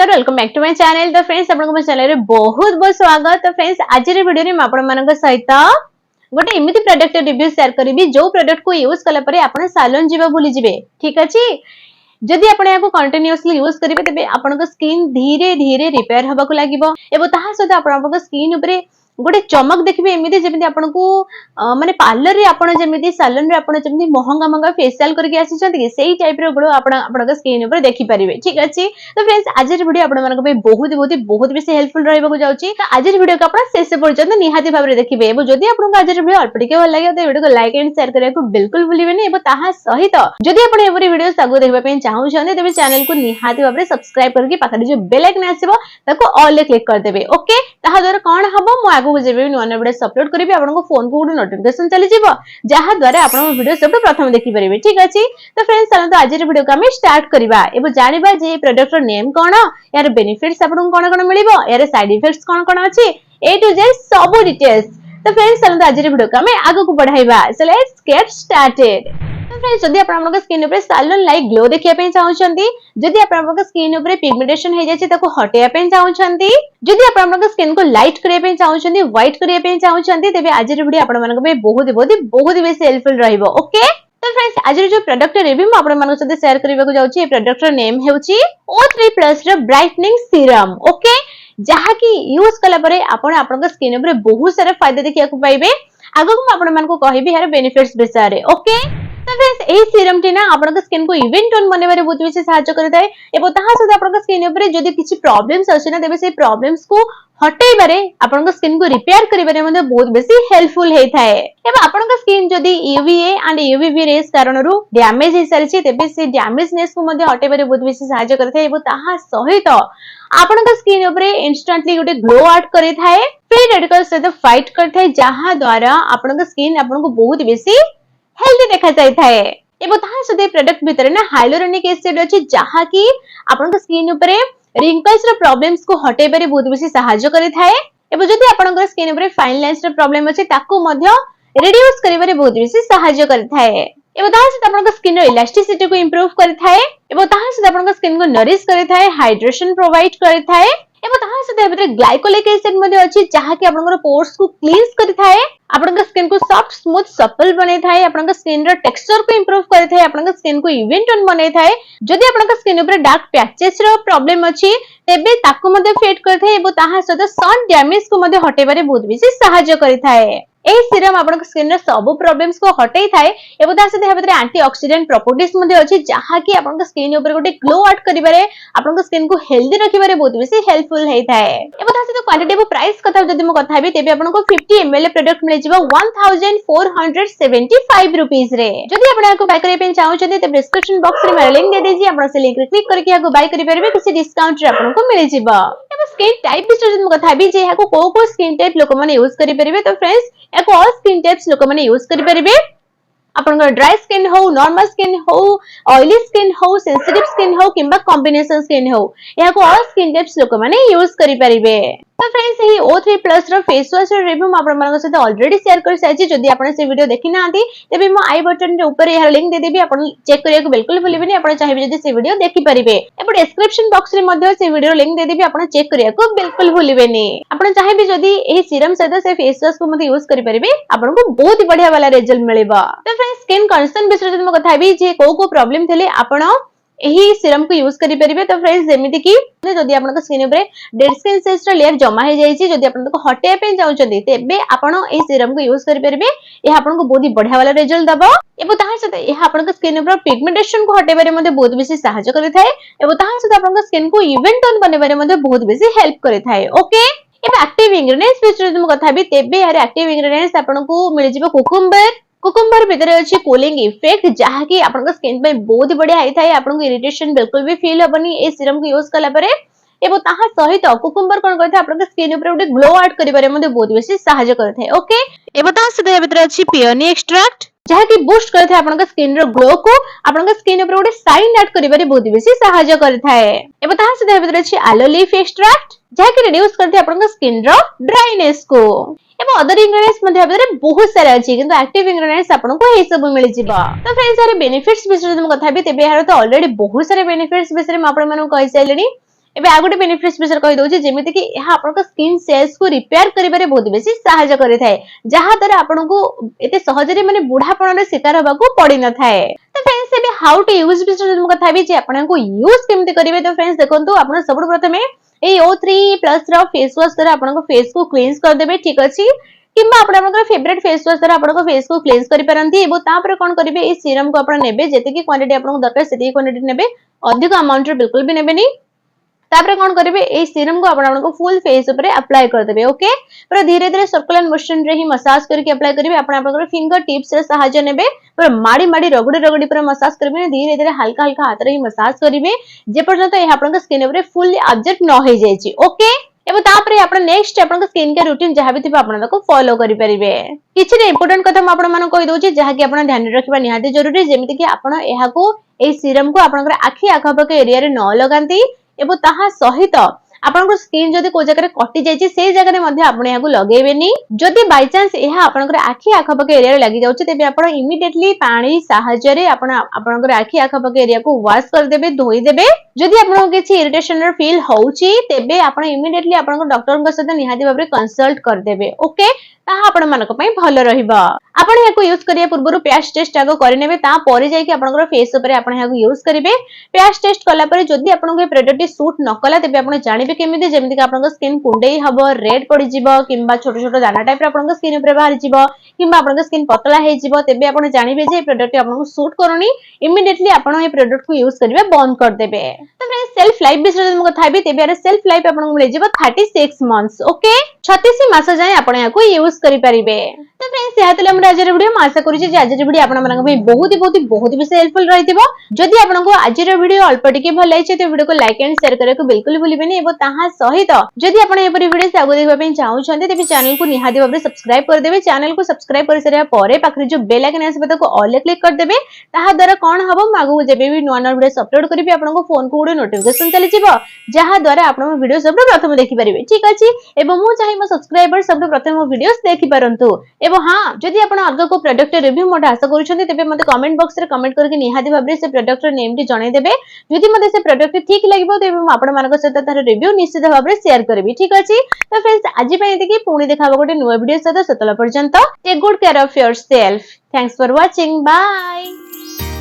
नमस्कार welcome back to my channel. तो friends आपन चैनल रे बहुत बहुत स्वागत। तो फ्रेंड्स आज वीडियो में आपण मानक सहित गोटे एमिति प्रोडक्ट रिव्यू शेयर करी जो प्रोडक्ट को यूज कला परे आपण सैलून जीवा भूली जिवे। ठीक अछि, जदि आपण याको कंटीन्यूअसली यूज करिवे तबे आपण स्किन धीरे धीरे रिपेयर हबा को लागिवो एबो ताहा सहित आपण स्किन ऊपर गोटे चमक देखिबे एमिति जेमिति आपण को माने पार्लर रे आपण जेमिति सैलून रे आपण जेमिति महंगा महंगा फेशियल करके आसी छथि कि सेही टाइप रो ग्लो आपण स्किन ऊपर देखि परिबे। ठीक अछि, तो फ्रेंड्स आज वीडियो आपण मानक पे बहुत बेसी हेल्पफुल रहइबो को जाउची। तो आज वीडियो को आपण शेष पर्यंत निहाती भाबरे देखिबे एबो जदि आपण को आज वीडियो अल्प टिके भल लागे तो वीडियो को लाइक एंड शेयर करिया को बिल्कुल भूलिबेनी। एबो ताहा सहित जदि आपण एवरी वीडियो सागो देखबा पे चाहू छथि तबे चैनल को निहाती भाबरे सब्सक्राइब करके पाखरे जो बेल आइकन आसीबो ताको ऑल रे क्लिक कर देबे। ओके, ताहा द्वारा कोन हबो मो आगो जेबे नुवा वीडियो अपलोड करिबे आपन को फोन को गुड नोटिफिकेशन चली जिवो जहा द्वारा आपन वीडियो सब प्रथम देखि परिबे। ठीक अछि, तो फ्रेंड्स चलंतु आज रे वीडियो को हम स्टार्ट करबा एबो जानिबा जे प्रोडक्ट रो नेम कोन, यार बेनिफिट्स आपन को कोन मिलिबो, यार साइड इफेक्ट्स कोन अछि, ए टू जेड सब डिटेल्स। तो फ्रेंड्स चलंतु आज रे वीडियो को हम आगो को बढ़ाइबा। So let's get started. तो फ्रेंड्स जदि आपन स्किन ऊपर सैलून लाइक ग्लो देखिया पे चाहउछंती, जदि आपन स्किन ऊपर पिगमेंटेशन हे जाछि ताको हटेया पे चाहउछंती, जदि आपन स्किन को लाइट करिया पे चाहउछंती, व्हाइट करिया पे चाहउछंती, तबे आज रे वीडियो आपन मानक पे बहुत बेसी हेल्पफुल रहइबो। ओके, तो फ्रेंड्स आज जो प्रोडक्ट रिव्यू म आपन मानक साथे शेयर करबा को जाउची, ए प्रोडक्ट रो नेम हेउची O3+ रो ब्राइटनिंग सीरम। ओके, जहा कि यूज कला परे आपन स्किन ऊपर बहुत सारा फायदा देखिया को पाइबे। आगो को आपन मान को कहिबे यार बेनिफिट्स विषय रे। ओके, तो फ्रेंड्स एही सीरम टी ना आपन स्किन को इवन टोन बनेबारे बहुत बेसी सहायता करथाय एबो ताहा सहित आपन स्किन ऊपर जदि किछि प्रॉब्लम्स अछि ना तबे से प्रॉब्लम्स को हटेइबारे आपन स्किन को रिपेयर करिबारे मध्ये बहुत बेसी हेल्पफुल हेथाय। एबा आपन स्किन जदि यूवीए एंड यूवीबी रेस कारणरू डैमेज हे सारिछि तबे से डैमेजनेस को मध्ये हटेइबारे बहुत बेसी सहायता करथाय एबो ताहा सहित आपन स्किन ऊपर इंस्टेंटली गोटे ग्लो आउट करिथाय, फ्री रेडिकल्स से फाइट करथाय जहा द्वारा आपन स्किन आपन को बहुत बेसी हेल्दी देखा जाय थाए। एबो ताहा सदे प्रोडक्ट भीतर ना हाइलुरोनिक एसिड अछि जहा कि आपन स्किन ऊपर रिंकल्स रो प्रॉब्लम्स को हटेइ बारे बहुत बेसी सहायता करि थाए। एबो जदि आपन स्किन ऊपर फाइन लाइन्स रो प्रॉब्लम अछि ताको मध्य रिड्यूस करिबारे बहुत बेसी सहायता करि थाए। एबो ताहा सदे आपन स्किन रो इलास्टिसिटी को इंप्रूव करि थाए, एबो ताहा सदे आपन स्किन को नरिश करि थाए, हाइड्रेशन प्रोवाइड करि थाए, एबो ताहा सदे भीतर ग्लाइकोलिक एसिड मध्ये अछि जहा कि आपन पोर्स को क्लींस करि थाए, आपन स्किन को सॉफ्ट स्मूथ सपल बनै थाए, आपन स्किन रो टेक्सचर को इंप्रूव करि थाए, आपन स्किन को इवन टोन बनै थाए। जदि आपन स्किन ऊपर डार्क पैचेस रो प्रॉब्लम अछि तेबे ताको मध्ये फिट करि थाए एबो ताहा सदे सन डैमेज को मध्ये हटेबारे बहुत बेसी सहायता करि थाए। एही सीरम आपन स्किन रो सब प्रॉब्लम्स को हटेइ थाए एबो ताहा सदे भीतर एंटीऑक्सीडेंट प्रॉपर्टीज मध्ये अछि जहा कि आपन स्किन ऊपर गोटे ग्लो आउट करिबारे आपन स्किन को हेल्दी रखिबारे बहुत बेसी हेल्पफुल हेइ थाए। एबो ताहा सदे क्वांटिटी एबो प्राइस कथा जदि म कथा हेबी तेबे आपन को 50 ml प्रोडक्ट मिले जिवो 1475 रुपीस रे। जदि आपन याको बाय करिया पे चाहौ छथि त डिस्क्रिप्शन बॉक्स रे मैं लिंक दे देजी, आपन से लिंक रे क्लिक करके याको बाय करि परबे, किसी डिस्काउंट रे आपन को मिले जिवो। एबो स्किन टाइप विषय जदि म कथा हेबी जे याको को स्किन टाइप लोक माने यूज करि परबे, तो फ्रेंड्स याको ऑल स्किन टाइप्स लोक माने यूज करि परबे। आपन ड्राई स्किन हो, नॉर्मल स्किन हो, ऑयली स्किन हो, सेंसिटिव स्किन हो किंबा कॉम्बिनेशन स्किन हो, याको ऑल स्किन टाइप्स लोक माने यूज करि परिबे। तो फ्रेंड्स एही O3+ रो फेस वॉश रो रिव्यू म आपन मानक साथे ऑलरेडी शेयर कर साइछि। जदि आपन से वीडियो देखि नांती तबे म आई बटन रे ऊपर यार लिंक दे देबी, आपन चेक करिया को बिल्कुल भूलिबेनी। आपन चाहिबे जदि से वीडियो देखि परिबे एबो डिस्क्रिप्शन बॉक्स रे मध्ये से वीडियो लिंक दे देबी, आपन चेक करिया को बिल्कुल भूलिबेनी। आपन चाहिबे जदि एही सीरम सहित से फेस वॉश को मध्ये यूज करि परिबे आपन को बहुत ही बढ़िया वाला रिजल्ट मिलेबा। तो फ्रेंड्स स्किन कंसर्न विषय जदि म कथा हेबी जे को प्रॉब्लम थले आपन एही सीरम को यूज करि परिबे। तो फ्रेंड्स जेमिति कि जदि आपन स्किन ऊपर डेड स्किन सेल्स रो लेयर जमा हे जाईछि, जदि आपन को हटेया पे जाउ छथि तेबे आपन एही सीरम को यूज करि परिबे। एहा आपन को बहुत ही बढ़िया वाला रिजल्ट दबो एबो ताहा सते एहा आपन स्किन ऊपर पिगमेंटेशन को हटेबारे मध्ये बहुत बेसी सहायता करि थाए, एबो ताहा सते आपन स्किन को इवन टोन बनेबारे मध्ये बहुत बेसी हेल्प करि थाए। ओके, एबे एक्टिव इंग्रेडिएंट्स विषय जदि म कथा हेबी तेबे यार एक्टिव इंग्रेडिएंट्स आपन को मिल जिवो कुकुम्बर भीतर अछि कूलिंग इफेक्ट जहा कि आपन स्किन पे बहुत ही बढ़िया आइ थाए, आपन को इरिटेशन बिल्कुल भी फील हबनी ए सीरम को यूज कला परे। एबो ताहा सहित कुकुम्बर कोन करथे आपन स्किन ऊपर गोटे ग्लो आउट करिबारे मध्ये बहुत बेसी सहायता करथे। ओके, एबो ताहा सहित भीतर अछि पियोनी एक्सट्रैक्ट जहा कि बूस्ट करथे आपन स्किन रो ग्लो को, आपन स्किन ऊपर गोटे शाइन ऐड करिबारे बहुत बेसी सहायता करथाय। एबो ताहा सहित भीतर अछि एलो लीफ एक्सट्रैक्ट जहा कि रिड्यूस करथे आपन स्किन रो ड्राइनेस को। एबो अदर इंग्रेडिएंट्स मध्ये भीतर बहुत सारा अछि किंतु एक्टिव इंग्रेडिएंट्स आपन को एही सब मिलि जिवो। तो फ्रेंड्स यार बेनिफिट्स विषय जदि म कथा हेबी तेबे यार तो ऑलरेडी बहुत सारे बेनिफिट्स विषय म आपन मानन कहि साइलेनी। एबे आ गोटे बेनिफिट्स विषय कहि दउछि जेमिति कि यह आपन स्किन सेल्स को रिपेयर करिबारे बहुत बेसी सहायता करि थाए जहा द्वारा आपन को एते सहजरे माने बुढ़ापण रे शिकार होबा को पड़ी न थाए। तो फ्रेंड्स एबे हाउ टू यूज विषय हम कथा भी जे आपन को यूज केमति करिवे। तो फ्रेंड्स देखंतु आपन सब प्रथमे ए O3 प्लस रो फेस वॉश द्वारा आपन को फेस को क्लींस कर देबे ठीक अछि किंबा आपन फेवरेट फेस वॉश द्वारा आपन फेस को क्लींस करि परंती एबो तापर कोन करिवे ए सीरम को आपन नेबे जेते की क्वांटिटी आपन दरकार सेती क्वांटिटी नेबे अधिक अमाउंट रे बिल्कुल भी नेबेनी। तापर कोन करिवे ए सीरम को आपन को फुल फेस ऊपर अप्लाई कर देबे ओके पर धीरे धीरे सर्कुलर मोशन रे ही मसाज करके अप्लाई करिवे आपन आपन फिंगर टिप्स रे सहायता नेबे पर माडी माडी रगडी रगडी पर मसाज करिवे धीरे धीरे हल्का हल्का हाथ रे ही मसाज करिवे जे पर्यंत ए आपन स्किन ऊपर फुल्ली ऑब्जेक्ट न हो जायछि ओके। एबो तापरे आपण नेक्स्ट आपण स्किन केयर रूटीन जहां भी थिबा आपण को फॉलो करि परिबे। किछि इंपोर्टेंट कथा म आपण माने कहि दोछि जहा कि आपण ध्यान रखिबा निहाती जरूरी जेमिति कि आपण एहा को ए सीरम को आपण आखि आखपाख एरिया रे न लगांती एबो ताहा सहित आपन स्किन जदि को जगह कटि जायछि से जगह मध्ये आपण एहा को लगेबेनी जदि बाय चांस एहा आपन आखि आखपाख एरिया रे लागि जाउछि तेबे आपण इमिडिएटली पानी सहायता रे आपन आखि आखपाख एरिया को वॉश कर देबे धोई देबे। जदि आपन किछि इरिटेशन फील होउछि तेबे आपण इमिडिएटली आपन डॉक्टर के साथ निहाती भाबरे कंसल्ट कर देबे ओके ताहा आपण मानक पई भलो रहिबा। आपण एहा को यूज करिया पूर्वरु पैच टेस्ट आगो करि नेबे ता परे जाय कि आपन फेस ऊपर आपण एहा को यूज करिवे। पैच टेस्ट कला परे जदि आपन को प्रोडक्ट सूट न कला तेबे आपण जानिबे केमिति जेमिति कि आपन स्किन कुंडेई हबो रेड पड़ी जिवो किंबा छोटो छोटो दाना टाइप रे आपन स्किन ऊपर बाहर जिवो किंबा आपन स्किन पतला हे जिवो तेबे आपण जानिबे जे प्रोडक्ट आपन को सूट करूनी इमिडिएटली आपण ए प्रोडक्ट को यूज करिवे बंद कर देबे। तो फ्रेंड्स सेल्फ लाइफ विषय हम कथा भी तेबे अरे सेल्फ लाइफ आपन को मिले जिवो 36 मंथ्स ओके 36 मास जाय आपण या को यूज करि परिबे। तो फ्रेंड्स या तले हमरा आज वीडियो म आशा करू जे आज वीडियो आपण मानक भाई बहुत बेसी हेल्पफुल रहितबो। जदि आपण को आज वीडियो अल्प टिके भल लागिছে तो वीडियो को लाइक एंड शेयर करे को बिल्कुल भूलिबेनी एबो ताहा सहित जदि आपण एपरि वीडियो से आगो देखबा पई चाहू छथि तेबे चैनल को निहाती भाबरे सब्सक्राइब कर देबे। चैनल को सब्सक्राइब कर सरिया परे पाखरे जो बेल आइकन आसे बता को ऑल क्लिक कर देबे ताहा द्वारा कोन हबो मागो जेबे भी नवा नवा वीडियो अपलोड करिबे आपण को फोन को गुडे नोटिफिकेशन चली जिवो जहा द्वारा आपण वीडियो सब प्रथम देखि परिबे ठीक अछि एबो मु चाहि मो सब्सक्राइबर सब प्रथम वीडियोस देखि परंतु एबो हां जदि आपण अगो को प्रोडक्ट रिव्यू मोड आशा करू छथि तेबे मते कमेंट बॉक्स रे कमेंट करके निहाती भाबरे से प्रोडक्ट नेम टी जणाई देबे। जदि मते से प्रोडक्ट ठीक लागिबो तेबे मु आपण मानक सहित तार रिव्यू निश्चित भाबरे शेयर करबी ठीक अछि। तो फ्रेंड्स आज पई एतिकी पुणी देखाबो गोटे नुवा वीडियो सहित सेतला पर्यंत take good care of yourself. Thanks for watching bye.